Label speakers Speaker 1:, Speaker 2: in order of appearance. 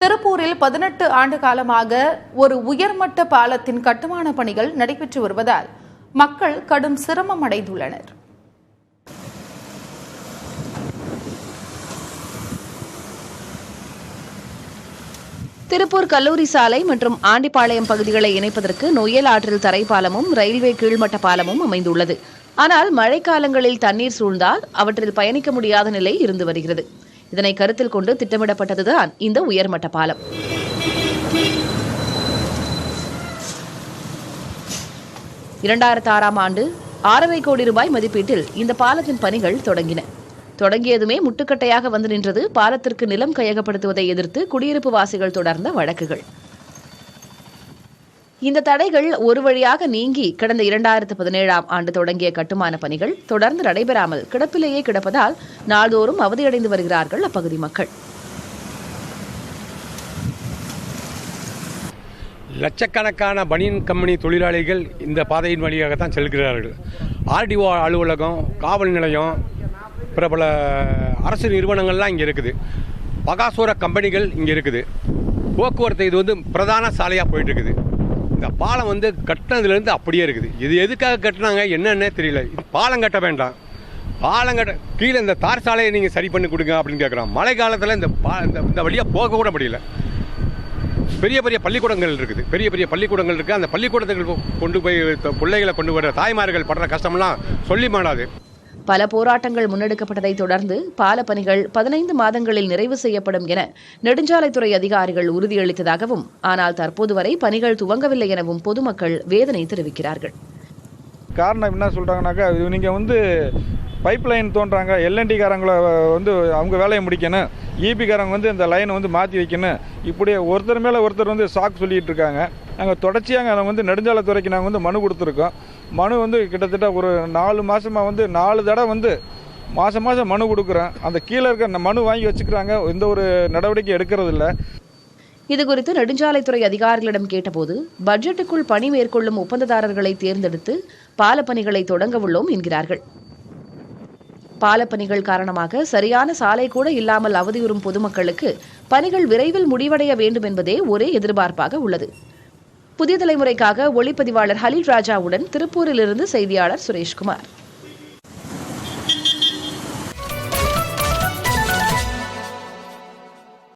Speaker 1: திருப்பூரில் 18 ஆண்டு காலமாக ஒரு உயர்மட்ட பாலத்தின் கட்டுமான பணிகள் நடைபெற்று வருவதால் மக்கள் கடும் சிரமம் அடைந்துள்ளனர்.
Speaker 2: திருப்பூர் கல்லூரி சாலை மற்றும் ஆண்டிப்பாளையம் பகுதிகளை இணைப்பதற்கு நொய்யல் ஆற்றில் தரைப்பாலமும் ரயில்வே கீழ்மட்ட பாலமும் அமைந்துள்ளது. ஆனால் மழைக்காலங்களில் தண்ணீர் சூழ்ந்தால் அவற்றில் பயணிக்க முடியாத நிலை இருந்து வருகிறது. இதனை கருத்தில் கொண்டு திட்டமிடப்பட்டதுதான் இந்த உயர்மட்ட பாலம். 2006ஆம் ஆண்டு 6.5 கோடி ரூபாய் மதிப்பீட்டில் இந்த பாலத்தின் பணிகள் தொடங்கியதுமே முட்டுக்கட்டையாக வந்து நின்றது பாலத்திற்கு நிலம் கையகப்படுத்துவதை எதிர்த்து குடியிருப்பு வாசிகள் தொடர்ந்த வழக்குகள். இந்த தடைகள் ஒரு வழியாக நீங்கி கடந்த 2017ஆம் ஆண்டு தொடங்கிய கட்டுமான பணிகள் தொடர்ந்து நடைபெறாமல் கிடப்பிலேயே கிடப்பதால் நாள்தோறும் அவதியடைந்து வருகிறார்கள் அப்பகுதி மக்கள்.
Speaker 3: லட்சக்கணக்கான பனியன் கம்பெனி தொழிலாளிகள் இந்த பாதையின் வழியாகத்தான் செல்கிறார்கள். ஆர்டிஓ அலுவலகம், காவல் நிலையம், பிரபல அரசு நிறுவனங்கள்லாம் இங்கே இருக்குது. பகாசோர கம்பெனிகள் இங்கே இருக்குது. போக்குவரத்து இது பிரதான சாலையாக போயிட்டு இருக்குது. இந்த பாலம் கட்டினதுலேருந்து அப்படியே இருக்குது. இது எதுக்காக கட்டினாங்க என்னன்னே தெரியல. இது பாலம் கட்ட வேண்டாம், பாலம் கட்ட கீழே இந்த தார் சாலையை நீங்கள் சரி பண்ணி கொடுங்க அப்படின்னு கேட்குறோம். மழை காலத்தில் இந்த வழியாக போக கூட முடியல. பெரிய பெரிய பள்ளிக்கூடங்கள் இருக்குது, அந்த பள்ளிக்கூடத்துக்கு கொண்டு போய் பிள்ளைகளை கொண்டு வர தாய்மார்கள் படுற கஷ்டம்லாம் சொல்லி மாடாது.
Speaker 2: பல போராட்டங்கள் முன்னெடுக்கப்பட்டதை தொடர்ந்து பால பணிகள் 15 மாதங்களில் நிறைவு செய்யப்படும் என நெடுஞ்சாலைத்துறை அதிகாரிகள் உறுதியளித்ததாகவும், ஆனால் தற்போது வரை பணிகள் துவங்கவில்லை எனவும் பொதுமக்கள் வேதனை தெரிவிக்கிறார்கள்.
Speaker 4: காரணம் என்ன சொல்றாங்கன்னாக்கா, நீங்க பைப் லைன் தோன்றாங்க, எல்என்டி காரங்களை அவங்க வேலையை முடிக்கணும், இபி காரங்க இந்த லைனை மாற்றி வைக்கணும், இப்படி ஒருத்தர் மேலே ஒருத்தர் சாக்கு சொல்லிட்டு இருக்காங்க. நாங்கள் தொடர்ச்சியாக அதை நெடுஞ்சாலைத்துறைக்கு நாங்கள் மனு கொடுத்துருக்கோம். மனு கிட்டத்தட்ட ஒரு 4 மாதமாக 4 தடவை மாதம் மனு கொடுக்குறோம். அந்த கீழே இருக்க மனு வாங்கி வச்சுக்கிறாங்க, எந்த ஒரு நடவடிக்கை எடுக்கிறது இல்லை.
Speaker 2: இதுகுறித்து நெடுஞ்சாலைத்துறை அதிகாரிகளிடம் கேட்டபோது, பட்ஜெட்டுக்குள் பணி மேற்கொள்ளும் ஒப்பந்ததாரர்களை தேர்ந்தெடுத்து பாலப்பணிகளை தொடங்க உள்ளோம் என்கிறார்கள். பாலப்பணிகள் காரணமாக சரியான சாலை கூட இல்லாமல் அவதியுறும் பொதுமக்களுக்கு பணிகள் விரைவில் முடிவடைய வேண்டும் என்பதே ஒரே எதிர்பார்ப்பாக உள்ளது. புதிய தலைமுறைக்காக ஒளிப்பதிவாளர் ஹலீல் ராஜாவுடன் திருப்பூரிலிருந்து செய்தியாளர் சுரேஷ்குமார்.